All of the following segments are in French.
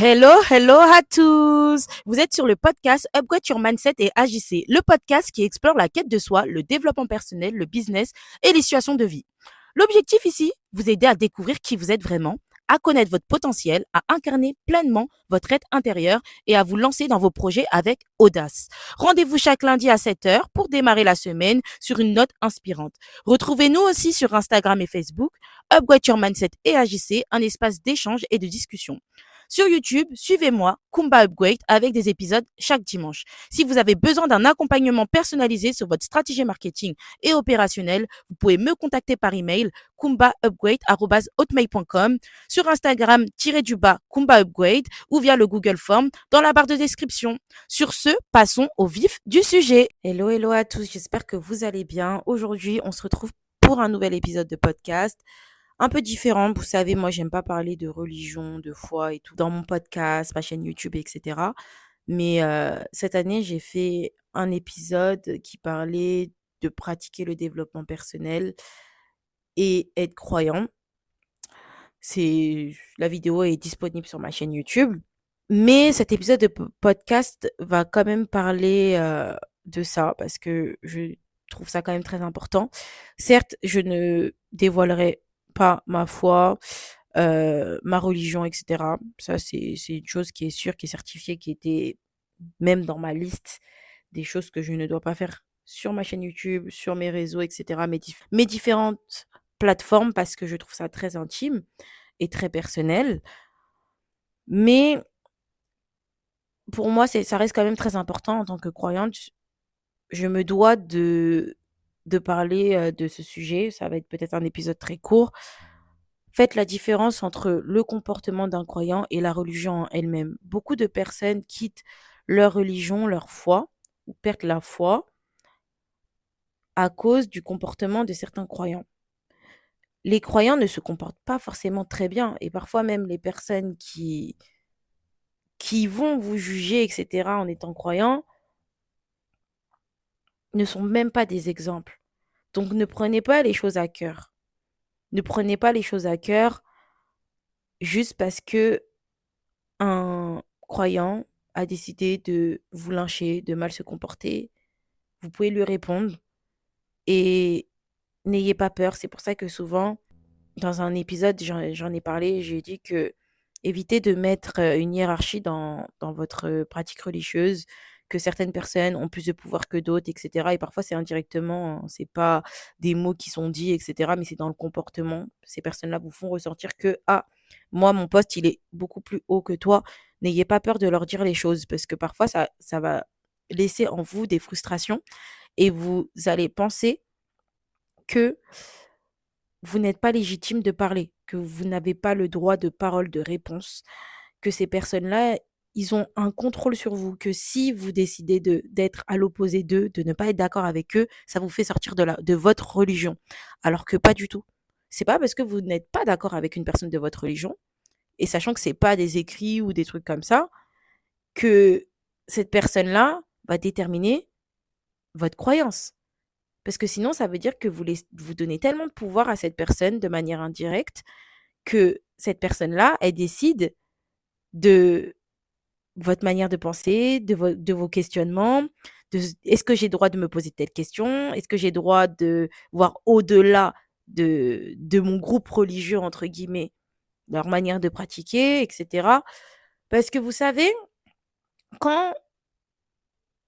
Hello, hello à tous! Vous êtes sur le podcast Upgrade Your Mindset et Agissez, le podcast qui explore la quête de soi, le développement personnel, le business et les situations de vie. L'objectif ici, vous aider à découvrir qui vous êtes vraiment, à connaître votre potentiel, à incarner pleinement votre être intérieur et à vous lancer dans vos projets avec audace. Rendez-vous chaque lundi à 7 heures pour démarrer la semaine sur une note inspirante. Retrouvez-nous aussi sur Instagram et Facebook, Upgrade Your Mindset et Agissez, un espace d'échange et de discussion. Sur YouTube, suivez-moi, Kumba Upgrade, avec des épisodes chaque dimanche. Si vous avez besoin d'un accompagnement personnalisé sur votre stratégie marketing et opérationnelle, vous pouvez me contacter par email kumbaupgrade@hotmail.com, sur Instagram Kumba Upgrade ou via le Google Form dans la barre de description. Sur ce, passons au vif du sujet. Hello, hello à tous, j'espère que vous allez bien. Aujourd'hui, on se retrouve pour un nouvel épisode de podcast un peu différent. Vous savez, moi, j'aime pas parler de religion, de foi et tout dans mon podcast, ma chaîne YouTube, etc. Mais cette année, j'ai fait un épisode qui parlait de pratiquer le développement personnel et être croyant. La vidéo est disponible sur ma chaîne YouTube. Mais cet épisode de podcast va quand même parler de ça parce que je trouve ça quand même très important. Certes, je ne dévoilerai pas ma foi, ma religion, etc. Ça, c'est une chose qui est sûre, qui est certifiée, qui était même dans ma liste des choses que je ne dois pas faire sur ma chaîne YouTube, sur mes réseaux, etc. Mes différentes plateformes parce que je trouve ça très intime et très personnel. Mais pour moi, ça reste quand même très important en tant que croyante. Je me dois de parler de ce sujet. Ça va être peut-être un épisode très court. Faites la différence entre le comportement d'un croyant et la religion en elle-même. Beaucoup de personnes quittent leur religion, leur foi, ou perdent la foi à cause du comportement de certains croyants. Les croyants ne se comportent pas forcément très bien et parfois même les personnes qui vont vous juger, etc., en étant croyants, ne sont même pas des exemples. Donc ne prenez pas les choses à cœur. Ne prenez pas les choses à cœur juste parce que un croyant a décidé de vous lyncher, de mal se comporter. Vous pouvez lui répondre et n'ayez pas peur. C'est pour ça que souvent, dans un épisode, j'en ai parlé, j'ai dit que évitez de mettre une hiérarchie dans votre pratique religieuse, que certaines personnes ont plus de pouvoir que d'autres, etc. Et parfois, c'est indirectement, hein, c'est pas des mots qui sont dits, etc. Mais c'est dans le comportement. Ces personnes-là vous font ressentir que, ah, moi, mon poste, il est beaucoup plus haut que toi. N'ayez pas peur de leur dire les choses parce que parfois, ça va laisser en vous des frustrations et vous allez penser que vous n'êtes pas légitime de parler, que vous n'avez pas le droit de parole, de réponse, que ces personnes-là, ils ont un contrôle sur vous, que si vous décidez d'être à l'opposé d'eux, de ne pas être d'accord avec eux, ça vous fait sortir de votre religion. Alors que pas du tout. C'est pas parce que vous n'êtes pas d'accord avec une personne de votre religion, et sachant que c'est pas des écrits ou des trucs comme ça, que cette personne-là va déterminer votre croyance. Parce que sinon, ça veut dire que vous donnez tellement de pouvoir à cette personne de manière indirecte que cette personne-là, elle décide de votre manière de penser, de vos questionnements, est-ce que j'ai droit de me poser telle question? Est-ce que j'ai droit de voir au-delà de mon groupe religieux, entre guillemets, leur manière de pratiquer, etc. Parce que vous savez, quand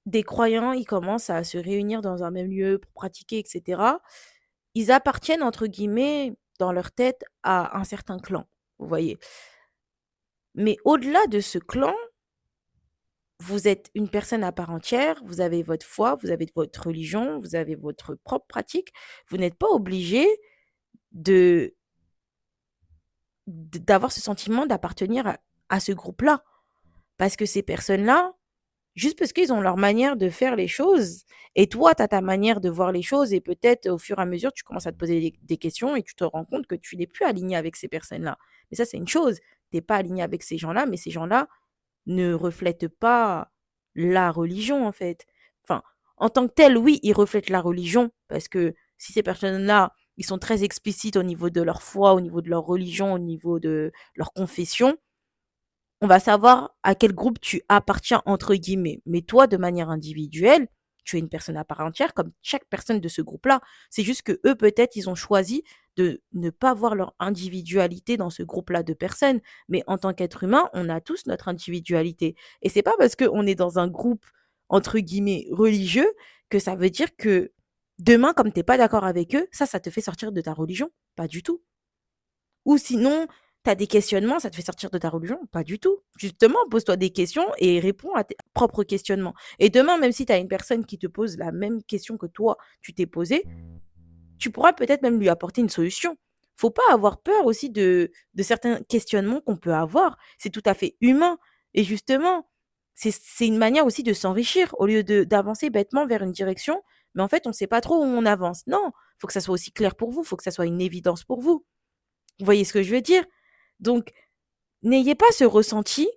des croyants, ils commencent à se réunir dans un même lieu pour pratiquer, etc., ils appartiennent, entre guillemets, dans leur tête, à un certain clan, vous voyez? Mais au-delà de ce clan, vous êtes une personne à part entière, vous avez votre foi, vous avez votre religion, vous avez votre propre pratique. Vous n'êtes pas obligé de d'avoir ce sentiment d'appartenir à ce groupe-là. Parce que ces personnes-là, juste parce qu'ils ont leur manière de faire les choses et toi, tu as ta manière de voir les choses et peut-être au fur et à mesure, tu commences à te poser des questions et tu te rends compte que tu n'es plus aligné avec ces personnes-là. Mais ça, c'est une chose. Tu es pas aligné avec ces gens-là, mais ces gens-là ne reflètent pas la religion, en fait. Enfin, en tant que tel, oui, ils reflètent la religion parce que si ces personnes-là, ils sont très explicites au niveau de leur foi, au niveau de leur religion, au niveau de leur confession, on va savoir à quel groupe tu appartiens entre guillemets. Mais toi, de manière individuelle, tu es une personne à part entière, comme chaque personne de ce groupe-là. C'est juste que eux, peut-être, ils ont choisi de ne pas voir leur individualité dans ce groupe-là de personnes. Mais en tant qu'être humain, on a tous notre individualité. Et c'est pas parce qu'on est dans un groupe, entre guillemets, religieux, que ça veut dire que demain, comme t'es pas d'accord avec eux, ça te fait sortir de ta religion. Pas du tout. Ou sinon, tu as des questionnements, ça te fait sortir de ta religion? Pas du tout. Justement, pose-toi des questions et réponds à tes propres questionnements. Et demain, même si tu as une personne qui te pose la même question que toi, tu t'es posée, tu pourras peut-être même lui apporter une solution. Faut pas avoir peur aussi de certains questionnements qu'on peut avoir. C'est tout à fait humain. Et justement, c'est une manière aussi de s'enrichir au lieu d'avancer bêtement vers une direction. Mais en fait, on ne sait pas trop où on avance. Non, faut que ça soit aussi clair pour vous, faut que ça soit une évidence pour vous. Vous voyez ce que je veux dire? Donc, n'ayez pas ce ressenti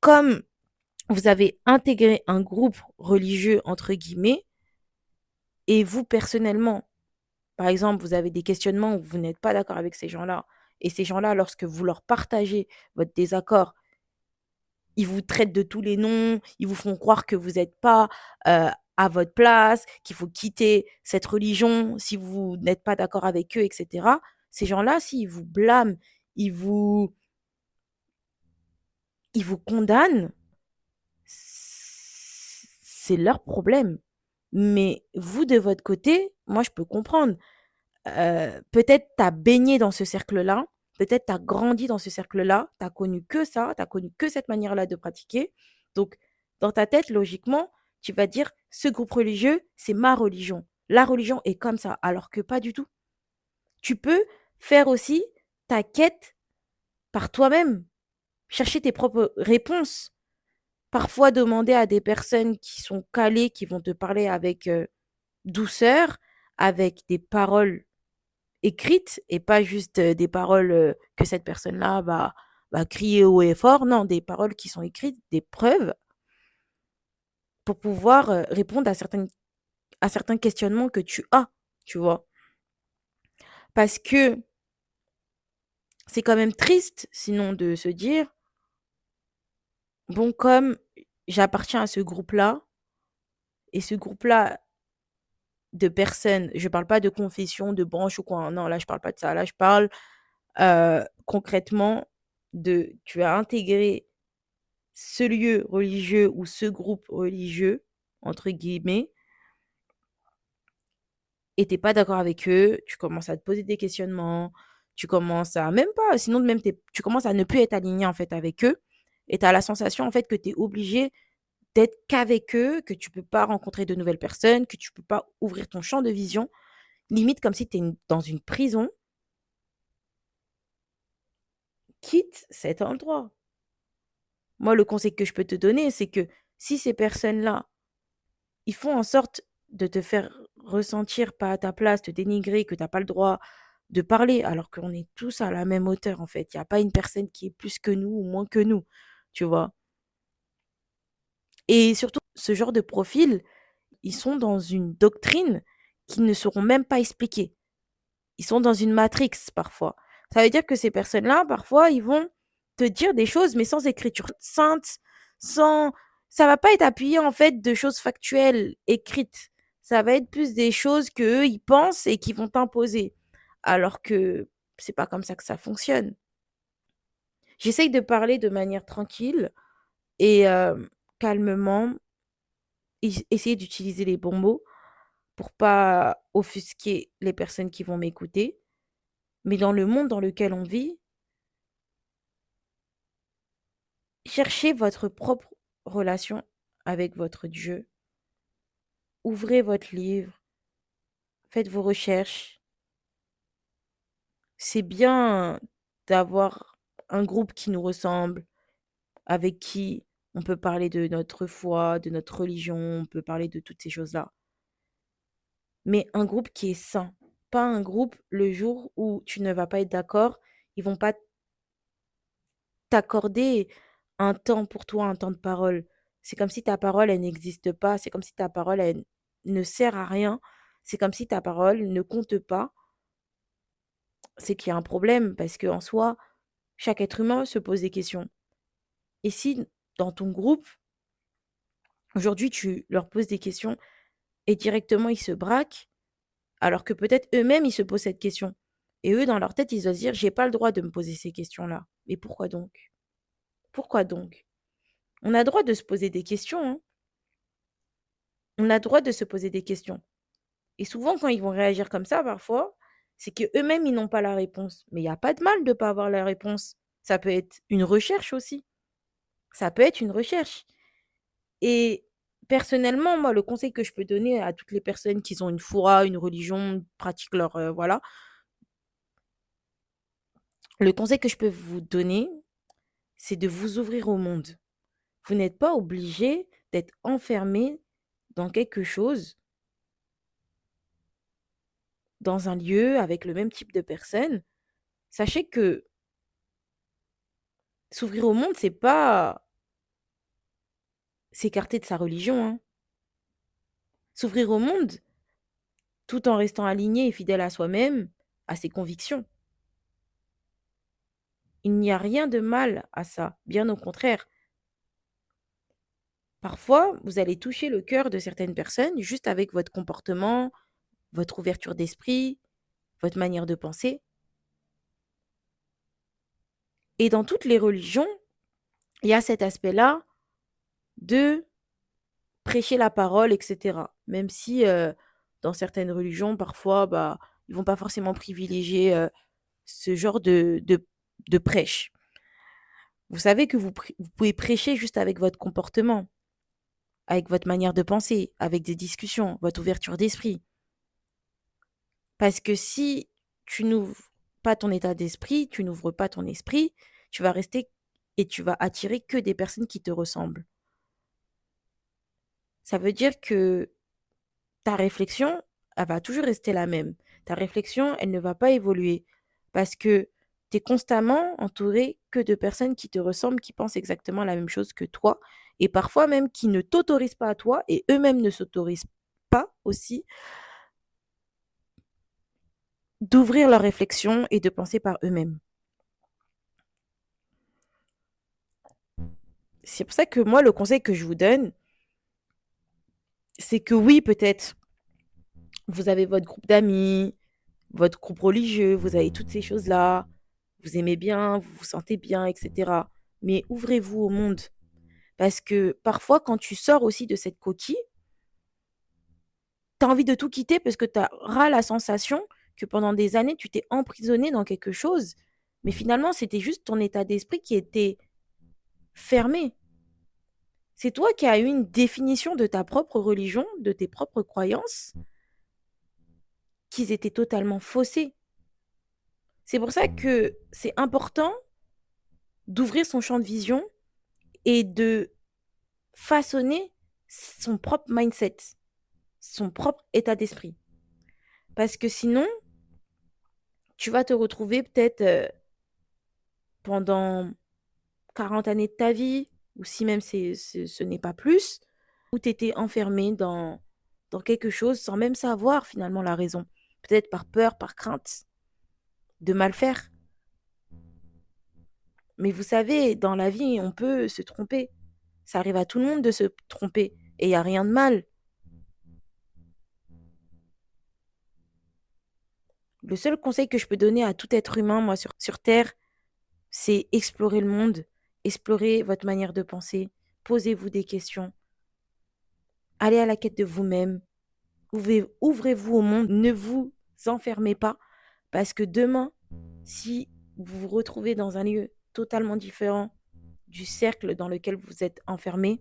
comme vous avez intégré un groupe religieux, entre guillemets, et vous, personnellement, par exemple, vous avez des questionnements où vous n'êtes pas d'accord avec ces gens-là, et ces gens-là, lorsque vous leur partagez votre désaccord, ils vous traitent de tous les noms, ils vous font croire que vous n'êtes pas à votre place, qu'il faut quitter cette religion si vous n'êtes pas d'accord avec eux, etc. Ces gens-là, s'ils vous blâment, ils vous, ils vous condamnent, c'est leur problème. Mais vous, de votre côté, moi, je peux comprendre. Peut-être tu as baigné dans ce cercle-là, peut-être tu as grandi dans ce cercle-là, tu as connu que ça, tu as connu que cette manière-là de pratiquer. Donc, dans ta tête, logiquement, tu vas dire, ce groupe religieux, c'est ma religion. La religion est comme ça, alors que pas du tout. Tu peux faire aussi ta quête par toi-même, chercher tes propres réponses. Parfois, demander à des personnes qui sont calées, qui vont te parler avec douceur, avec des paroles écrites et pas juste des paroles que cette personne-là va crier haut et fort. Non, des paroles qui sont écrites, des preuves pour pouvoir répondre à certains questionnements que tu as, tu vois. Parce que c'est quand même triste, sinon, de se dire, bon, comme j'appartiens à ce groupe-là, et ce groupe-là de personnes, je parle pas de confession, de branche ou quoi, non, là, je parle pas de ça, là, je parle concrètement de, tu as intégré ce lieu religieux ou ce groupe religieux, entre guillemets, et t'es pas d'accord avec eux, tu commences à te poser des questionnements, tu commences à même pas, sinon même tu commences à ne plus être aligné en fait avec eux, et tu as la sensation en fait que tu es obligé d'être qu'avec eux, que tu peux pas rencontrer de nouvelles personnes, que tu peux pas ouvrir ton champ de vision, limite comme si tu es dans une prison. Quitte cet endroit. Moi, le conseil que je peux te donner, c'est que si ces personnes-là, ils font en sorte de te faire ressentir pas à ta place, te dénigrer, que tu as pas le droit de parler, alors qu'on est tous à la même hauteur, en fait. Il y a pas une personne qui est plus que nous ou moins que nous, tu vois? Et surtout, ce genre de profil, ils sont dans une doctrine qu'ils ne sauront même pas expliquer. Ils sont dans une matrix parfois. Ça veut dire que ces personnes-là, parfois, ils vont te dire des choses, mais sans écriture sainte, sans... Ça va pas être appuyé, en fait, de choses factuelles, écrites. Ça va être plus des choses qu'eux, ils pensent et qui vont t'imposer. Alors que c'est pas comme ça que ça fonctionne. J'essaye de parler de manière tranquille et calmement, essayer d'utiliser les bons mots pour pas offusquer les personnes qui vont m'écouter. Mais dans le monde dans lequel on vit, cherchez votre propre relation avec votre Dieu. Ouvrez votre livre, faites vos recherches. C'est bien d'avoir un groupe qui nous ressemble, avec qui on peut parler de notre foi, de notre religion, on peut parler de toutes ces choses-là. Mais un groupe qui est sain, pas un groupe le jour où tu ne vas pas être d'accord, ils vont pas t'accorder un temps pour toi, un temps de parole. C'est comme si ta parole, elle n'existe pas. C'est comme si ta parole, elle ne sert à rien. C'est comme si ta parole ne compte pas. C'est qu'il y a un problème parce qu'en soi, chaque être humain se pose des questions. Et si dans ton groupe, aujourd'hui, tu leur poses des questions et directement ils se braquent, alors que peut-être eux-mêmes, ils se posent cette question. Et eux, dans leur tête, ils doivent se dire, j'ai pas le droit de me poser ces questions-là. Mais pourquoi donc? Pourquoi donc? On a le droit de se poser des questions, hein. On a le droit de se poser des questions. Et souvent, quand ils vont réagir comme ça, parfois, c'est qu'eux-mêmes, ils n'ont pas la réponse. Mais il y a pas de mal de ne pas avoir la réponse. Ça peut être une recherche aussi. Ça peut être une recherche. Et personnellement, moi, le conseil que je peux donner à toutes les personnes qui ont une foi, une religion, pratiquent leur, voilà, le conseil que je peux vous donner, c'est de vous ouvrir au monde. Vous n'êtes pas obligé d'être enfermé dans quelque chose, dans un lieu avec le même type de personnes. Sachez que s'ouvrir au monde, c'est pas s'écarter de sa religion, hein. S'ouvrir au monde tout en restant aligné et fidèle à soi-même, à ses convictions. Il n'y a rien de mal à ça, bien au contraire. Parfois, vous allez toucher le cœur de certaines personnes juste avec votre comportement, votre ouverture d'esprit, votre manière de penser. Et dans toutes les religions, il y a cet aspect-là de prêcher la parole, etc. Même si dans certaines religions, parfois, bah, ils vont pas forcément privilégier ce genre de prêche. Vous savez que vous pouvez prêcher juste avec votre comportement, avec votre manière de penser, avec des discussions, votre ouverture d'esprit. Parce que si tu n'ouvres pas ton état d'esprit, tu n'ouvres pas ton esprit, tu vas rester et tu vas attirer que des personnes qui te ressemblent. Ça veut dire que ta réflexion, elle va toujours rester la même. Ta réflexion, elle ne va pas évoluer parce que tu es constamment entouré que de personnes qui te ressemblent, qui pensent exactement la même chose que toi et parfois même qui ne t'autorisent pas à toi et eux-mêmes ne s'autorisent pas aussi d'ouvrir leur réflexion et de penser par eux-mêmes. C'est pour ça que moi, le conseil que je vous donne, c'est que oui, peut-être, vous avez votre groupe d'amis, votre groupe religieux, vous avez toutes ces choses-là, vous aimez bien, vous vous sentez bien, etc. Mais ouvrez-vous au monde. Parce que parfois, quand tu sors aussi de cette coquille, tu as envie de tout quitter parce que tu auras la sensation que pendant des années, tu t'es emprisonné dans quelque chose. Mais finalement, c'était juste ton état d'esprit qui était fermé. C'est toi qui as eu une définition de ta propre religion, de tes propres croyances, qui étaient totalement faussées. C'est pour ça que c'est important d'ouvrir son champ de vision et de façonner son propre mindset, son propre état d'esprit. Parce que sinon, tu vas te retrouver peut-être pendant 40 années de ta vie, ou si même ce n'est pas plus, où tu étais enfermé dans quelque chose sans même savoir finalement la raison. Peut-être par peur, par crainte de mal faire. Mais vous savez, dans la vie, on peut se tromper. Ça arrive à tout le monde de se tromper. Et il n'y a rien de mal. Le seul conseil que je peux donner à tout être humain, moi, sur Terre, c'est explorer le monde, explorer votre manière de penser, posez-vous des questions, allez à la quête de vous-même, ouvrez-vous au monde, ne vous enfermez pas, parce que demain, si vous vous retrouvez dans un lieu totalement différent du cercle dans lequel vous êtes enfermé,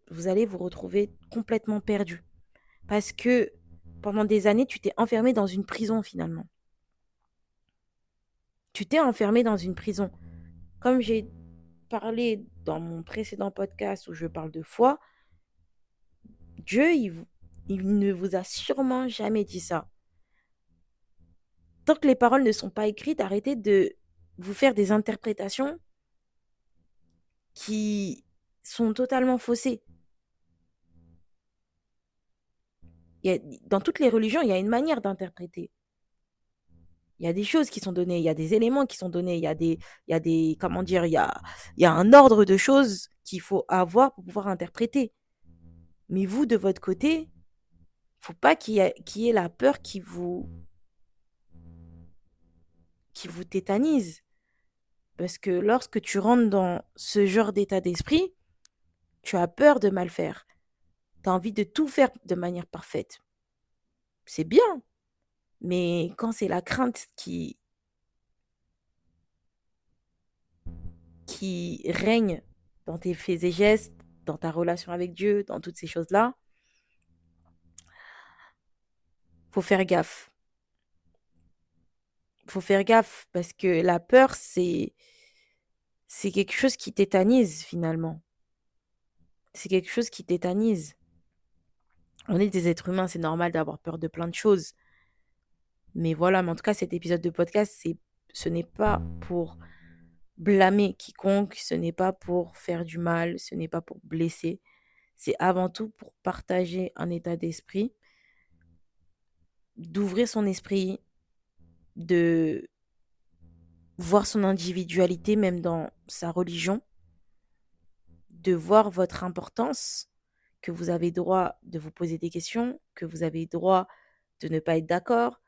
vous allez vous retrouver complètement perdu. Parce que pendant des années, tu t'es enfermé dans une prison finalement. Tu t'es enfermé dans une prison. Comme j'ai parlé dans mon précédent podcast où je parle de foi, Dieu, il ne vous a sûrement jamais dit ça. Tant que les paroles ne sont pas écrites, arrêtez de vous faire des interprétations qui sont totalement faussées. Dans toutes les religions, il y a une manière d'interpréter. Il y a des choses qui sont données, il y a des éléments qui sont donnés, comment dire, il y a un ordre de choses qu'il faut avoir pour pouvoir interpréter. Mais vous, de votre côté, faut pas qu'il y ait la peur qui vous tétanise. Parce que lorsque tu rentres dans ce genre d'état d'esprit, tu as peur de mal faire. Tu as envie de tout faire de manière parfaite. C'est bien, mais quand c'est la crainte qui règne dans tes faits et gestes, dans ta relation avec Dieu, dans toutes ces choses-là, faut faire gaffe. Faut faire gaffe parce que la peur, c'est quelque chose qui tétanise finalement. C'est quelque chose qui tétanise. On est des êtres humains, c'est normal d'avoir peur de plein de choses. Mais voilà, mais en tout cas, cet épisode de podcast, ce n'est pas pour blâmer quiconque, ce n'est pas pour faire du mal, ce n'est pas pour blesser. C'est avant tout pour partager un état d'esprit, d'ouvrir son esprit, de voir son individualité même dans sa religion, de voir votre importance, que vous avez droit de vous poser des questions, que vous avez droit de ne pas être d'accord,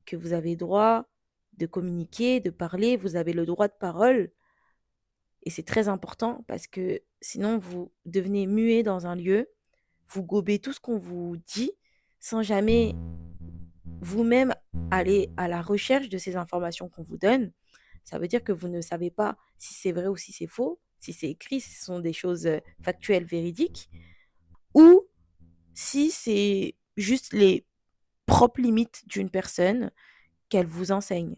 que vous avez droit de communiquer, de parler, vous avez le droit de parole. Et c'est très important parce que sinon, vous devenez muet dans un lieu, vous gobez tout ce qu'on vous dit sans jamais vous-même aller à la recherche de ces informations qu'on vous donne. Ça veut dire que vous ne savez pas si c'est vrai ou si c'est faux, si c'est écrit, si ce sont des choses factuelles, véridiques, ou si c'est juste les propres limites d'une personne qu'elle vous enseigne.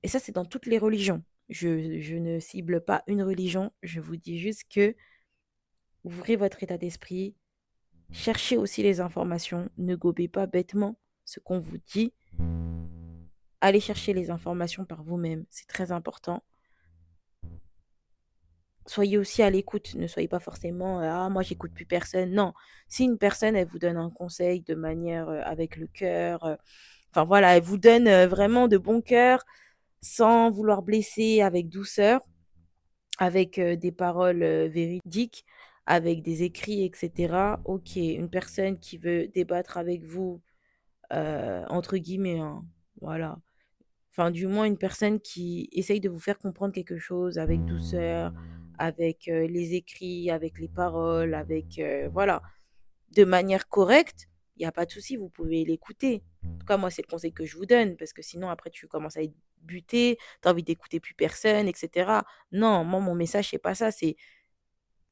Et ça, c'est dans toutes les religions. Je ne cible pas une religion, je vous dis juste que ouvrez votre état d'esprit, cherchez aussi les informations, ne gobez pas bêtement ce qu'on vous dit. Allez chercher les informations par vous-même, c'est très important. Soyez aussi à l'écoute, ne soyez pas forcément ah moi j'écoute plus personne. Non, si une personne elle vous donne un conseil de manière avec le cœur, enfin voilà, elle vous donne vraiment de bon cœur sans vouloir blesser, avec douceur, avec des paroles véridiques, avec des écrits, etc. Ok, une personne qui veut débattre avec vous, entre guillemets, hein, voilà. Enfin, du moins, une personne qui essaye de vous faire comprendre quelque chose avec douceur, avec les écrits, avec les paroles, avec, voilà, de manière correcte, il n'y a pas de souci, vous pouvez l'écouter. En tout cas, moi, c'est le conseil que je vous donne, parce que sinon, après, tu commences à être buté, tu as envie d'écouter plus personne, etc. Non, moi, mon message, c'est pas ça, c'est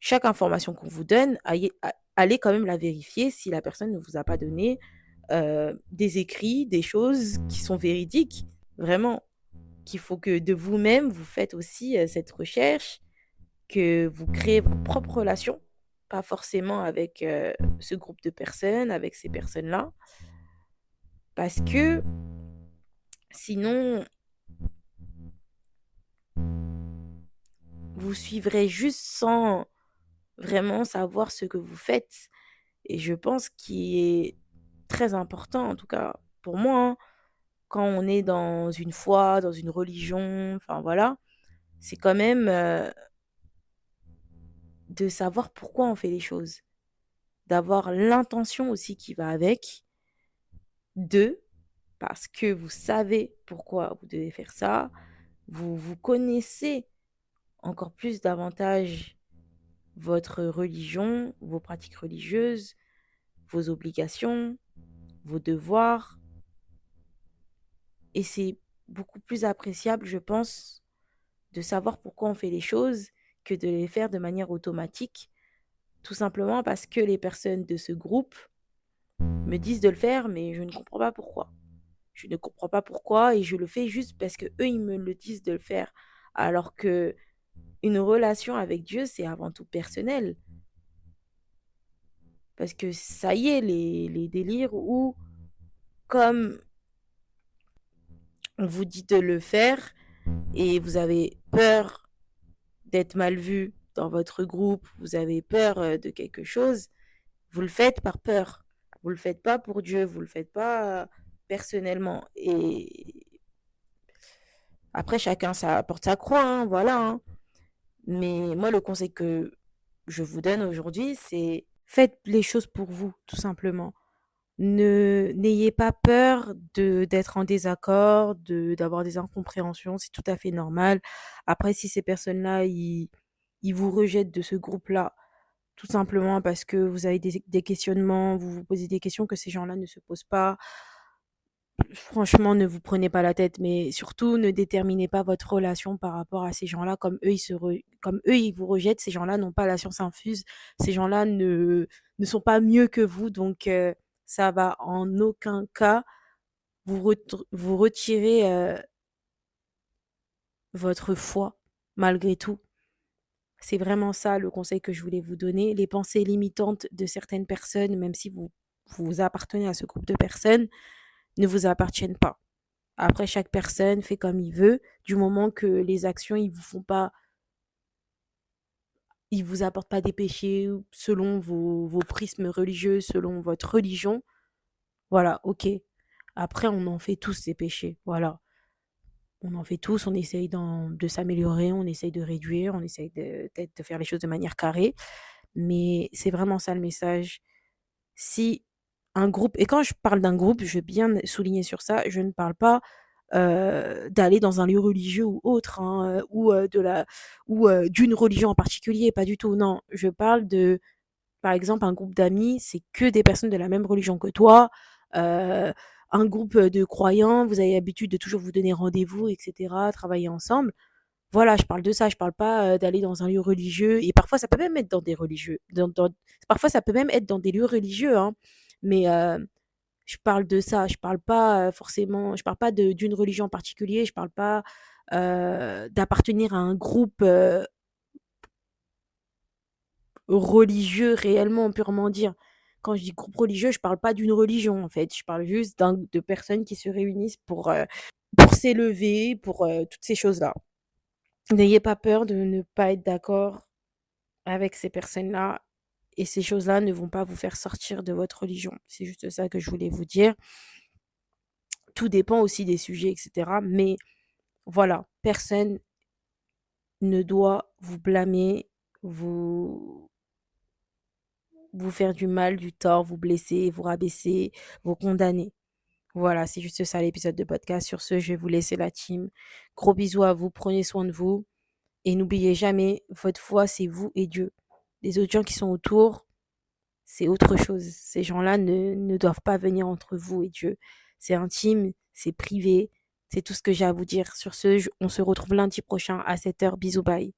chaque information qu'on vous donne, allez quand même la vérifier si la personne ne vous a pas donné des écrits, des choses qui sont véridiques, vraiment, qu'il faut que de vous-même, vous faites aussi cette recherche, que vous créez votre propre relation, pas forcément avec ce groupe de personnes, avec ces personnes-là, parce que sinon, vous suivrez juste sans vraiment savoir ce que vous faites. Et je pense qu'il est très important, en tout cas pour moi, hein, quand on est dans une foi, dans une religion, enfin voilà, c'est quand même de savoir pourquoi on fait les choses, d'avoir l'intention aussi qui va avec, de, parce que vous savez pourquoi vous devez faire ça, vous vous connaissez encore plus davantage votre religion, vos pratiques religieuses, vos obligations, vos devoirs, et c'est beaucoup plus appréciable, je pense, de savoir pourquoi on fait les choses que de les faire de manière automatique, tout simplement parce que les personnes de ce groupe me disent de le faire, mais je ne comprends pas pourquoi. Je ne comprends pas pourquoi et je le fais juste parce que eux ils me le disent de le faire. Alors que une relation avec Dieu, c'est avant tout personnel. Parce que ça y est, les délires où, comme on vous dit de le faire et vous avez peur d'être mal vu dans votre groupe, vous avez peur de quelque chose, vous le faites par peur. Vous le faites pas pour Dieu, vous le faites pas. personnellement. Et après, chacun ça porte sa croix, hein, voilà, hein. Mais moi, le conseil que je vous donne aujourd'hui, c'est faites les choses pour vous, tout simplement. N'ayez pas peur d'être en désaccord, d'avoir des incompréhensions, c'est tout à fait normal. Après, si ces personnes-là, ils vous rejettent de ce groupe-là, tout simplement parce que vous avez des questionnements, vous vous posez des questions que ces gens-là ne se posent pas. Franchement, ne vous prenez pas la tête, mais surtout ne déterminez pas votre relation par rapport à ces gens-là. Comme eux, ils vous rejettent, ces gens-là n'ont pas la science infuse. Ces gens-là ne sont pas mieux que vous. Donc, ça va en aucun cas vous retirer votre foi, malgré tout. C'est vraiment ça le conseil que je voulais vous donner. Les pensées limitantes de certaines personnes, même si vous appartenez à ce groupe de personnes, ne vous appartiennent pas. Après, chaque personne fait comme il veut, du moment que les actions, ils vous apportent pas des péchés selon vos prismes religieux, selon votre religion. Voilà, ok. Après, on en fait tous ces péchés. Voilà. On en fait tous, on essaye de s'améliorer, on essaye de réduire, on essaye peut-être de faire les choses de manière carrée. Mais c'est vraiment ça le message. Si un groupe, et quand je parle d'un groupe, je veux bien souligner sur ça, je ne parle pas d'aller dans un lieu religieux ou autre, hein, ou d'une religion en particulier, pas du tout. Non, je parle de, par exemple, un groupe d'amis, c'est que des personnes de la même religion que toi, euh, un groupe de croyants, vous avez l'habitude de toujours vous donner rendez-vous, etc., travailler ensemble. Voilà, je parle de ça, je parle pas d'aller dans un lieu religieux, et parfois ça peut même être dans des religieux, parfois ça peut même être dans des lieux religieux, hein, mais je parle de ça, je parle pas forcément, je parle pas d'une religion en particulier, je parle pas d'appartenir à un groupe religieux réellement, purement dire. Quand je dis groupe religieux, je parle pas d'une religion en fait, je parle juste de personnes qui se réunissent pour s'élever, pour toutes ces choses-là. N'ayez pas peur de ne pas être d'accord avec ces personnes-là et ces choses-là ne vont pas vous faire sortir de votre religion. C'est juste ça que je voulais vous dire. Tout dépend aussi des sujets, etc. Mais voilà, personne ne doit vous blâmer, vous, vous faire du mal, du tort, vous blesser, vous rabaisser, vous condamner. Voilà, c'est juste ça l'épisode de podcast. Sur ce, je vais vous laisser la team. Gros bisous à vous, prenez soin de vous. Et n'oubliez jamais, votre foi, c'est vous et Dieu. Les autres gens qui sont autour, c'est autre chose. Ces gens-là ne doivent pas venir entre vous et Dieu. C'est intime, c'est privé. C'est tout ce que j'ai à vous dire. Sur ce, on se retrouve lundi prochain à 7h. Bisous, bye.